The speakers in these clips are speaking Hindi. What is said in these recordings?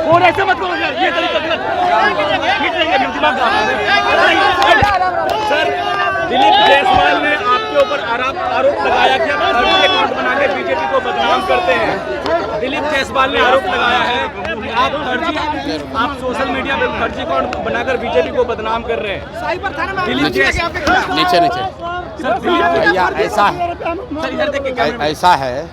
और ऐसे मत करो यार, ये तरीका गलत। सर, दिलीप जायसवाल ने आपके ऊपर आरोप लगाया कि आप फर्जी अकाउंट बना के बीजेपी को बदनाम करते हैं। दिलीप जायसवाल ने आरोप लगाया है कि आप सोशल मीडिया पे फर्जी अकाउंट बनाकर बीजेपी को बदनाम कर रहे हैं। नीचे भैया ऐसा है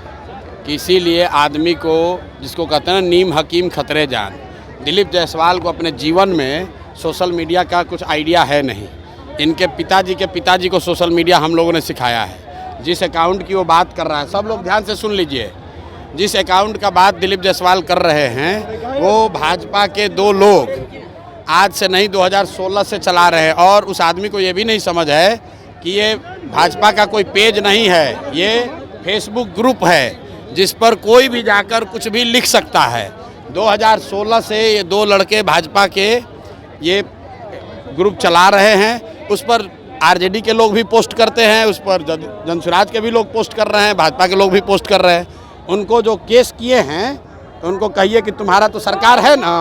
कि इसीलिए आदमी को, जिसको कहते हैं ना नीम हकीम खतरे जान, दिलीप जायसवाल को अपने जीवन में सोशल मीडिया का कुछ आइडिया है नहीं। इनके पिताजी को सोशल मीडिया हम लोगों ने सिखाया है। जिस अकाउंट की वो बात कर रहा है, सब लोग ध्यान से सुन लीजिए, जिस अकाउंट का बात दिलीप जायसवाल कर रहे हैं वो भाजपा के 2 लोग आज से नहीं 2016 से चला रहे हैं। और उस आदमी को ये भी नहीं समझ है कि ये भाजपा का कोई पेज नहीं है, ये फेसबुक ग्रुप है जिस पर कोई भी जाकर कुछ भी लिख सकता है। 2016 से ये 2 लड़के भाजपा के ये ग्रुप चला रहे हैं। उस पर आरजेडी के लोग भी पोस्ट करते हैं, उस पर जनसुराज के भी लोग पोस्ट कर रहे हैं, भाजपा के लोग भी पोस्ट कर रहे हैं। उनको जो केस किए हैं तो उनको कहिए कि तुम्हारा तो सरकार है ना,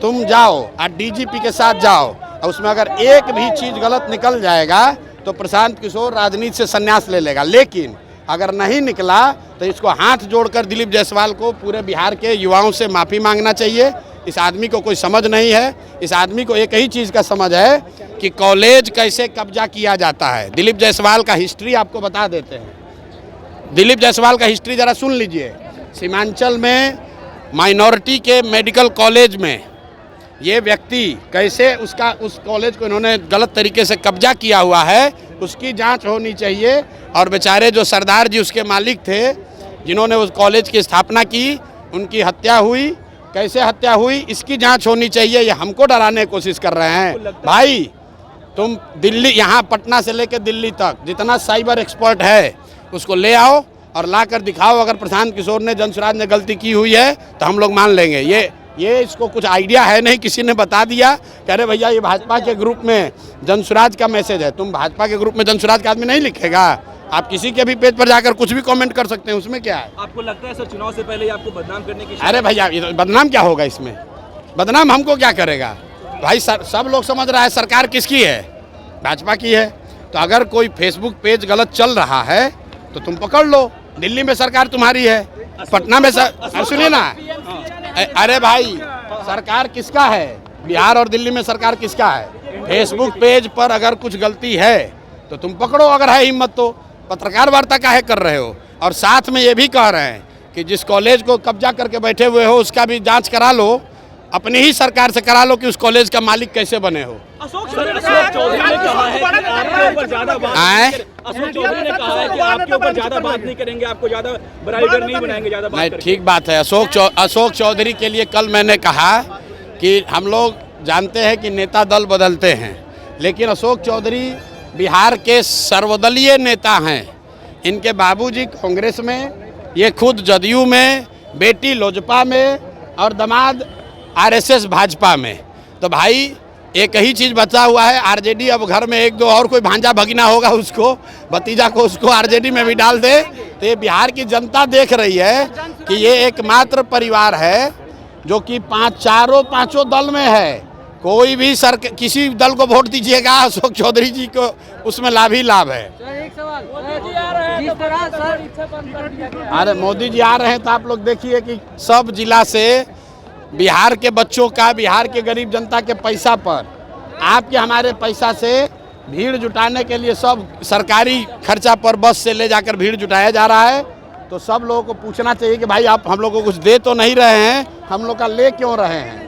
तुम जाओ और डीजीपी के साथ जाओ, और उसमें अगर एक भी चीज़ गलत निकल जाएगा तो प्रशांत किशोर राजनीति से संन्यास ले लेगा। लेकिन अगर नहीं निकला तो इसको हाथ जोड़कर दिलीप जायसवाल को पूरे बिहार के युवाओं से माफ़ी मांगना चाहिए। इस आदमी को कोई समझ नहीं है। इस आदमी को एक ही चीज़ का समझ है कि कॉलेज कैसे कब्जा किया जाता है। दिलीप जायसवाल का हिस्ट्री आपको बता देते हैं। दिलीप जायसवाल का हिस्ट्री ज़रा सुन लीजिए। सीमांचल में माइनॉरिटी के मेडिकल कॉलेज में ये व्यक्ति कैसे उस कॉलेज को इन्होंने गलत तरीके से कब्जा किया हुआ है, उसकी जांच होनी चाहिए। और बेचारे जो सरदार जी उसके मालिक थे, जिन्होंने उस कॉलेज की स्थापना की, उनकी हत्या हुई, कैसे हत्या हुई, इसकी जांच होनी चाहिए। ये हमको डराने की कोशिश कर रहे हैं। भाई तुम दिल्ली, यहाँ पटना से लेकर दिल्ली तक जितना साइबर एक्सपर्ट है उसको ले आओ और ला कर दिखाओ। अगर प्रशांत किशोर ने, जनसुराज ने गलती की हुई है तो हम लोग मान लेंगे। ये इसको कुछ आइडिया है नहीं, किसी ने बता दिया कि अरे भैया ये भाजपा के ग्रुप में जनसुराज का मैसेज है। तुम भाजपा के ग्रुप में जनसुराज का आदमी नहीं लिखेगा। आप किसी के भी पेज पर जाकर कुछ भी कमेंट कर सकते हैं, उसमें क्या है? आपको लगता है सर चुनाव से पहले आपको बदनाम करने की? अरे भैया बदनाम क्या होगा इसमें? बदनाम हमको क्या करेगा भाई? सब लोग समझ रहा है सरकार किसकी है, भाजपा की है। तो अगर कोई फेसबुक पेज गलत चल रहा है तो तुम पकड़ लो। दिल्ली में सरकार तुम्हारी है, पटना में सुनिए ना, अरे भाई सरकार किसका है? बिहार और दिल्ली में सरकार किसका है? फेसबुक पेज पर अगर कुछ गलती है तो तुम पकड़ो, अगर है हिम्मत तो। पत्रकार वार्ता काहे कर रहे हो? और साथ में ये भी कह रहे हैं कि जिस कॉलेज को कब्जा करके बैठे हुए हो उसका भी जांच करा लो, अपनी ही सरकार से करा लो कि उस कॉलेज का मालिक कैसे बने हो। अशोक चौधरी ने कहा है कि आपके ऊपर ज्यादा बात नहीं करेंगे, आपको ज्यादा बराबर नहीं बनाएंगे, ज्यादा बात नहीं। ठीक बात है। अशोक चौधरी के लिए कल मैंने कहा कि हम लोग जानते हैं कि नेता दल बदलते हैं, लेकिन अशोक चौधरी बिहार के सर्वदलीय नेता हैं। इनके बाबूजी कांग्रेस में, ये खुद जदयू में, बेटी लोजपा में और दामाद आरएसएस भाजपा में। तो भाई एक ही चीज़ बचा हुआ है, आरजेडी। अब घर में 1-2 और कोई भांजा भगीना होगा, उसको भतीजा को उसको आरजेडी में भी डाल दे। तो ये बिहार की जनता देख रही है कि ये एकमात्र परिवार है जो कि चारों पांचों दल में है। कोई भी किसी दल को वोट दीजिएगा, अशोक चौधरी जी को उसमें लाभ ही लाभ है। अरे मोदी जी आ रहे हैं तो आप लोग देखिए कि सब जिला से बिहार के बच्चों का, बिहार के गरीब जनता के पैसा पर, आपके हमारे पैसा से भीड़ जुटाने के लिए सब सरकारी खर्चा पर बस से ले जाकर भीड़ जुटाया जा रहा है। तो सब लोगों को पूछना चाहिए कि भाई आप हम लोग को कुछ दे तो नहीं रहे हैं, हम लोग का ले क्यों रहे हैं?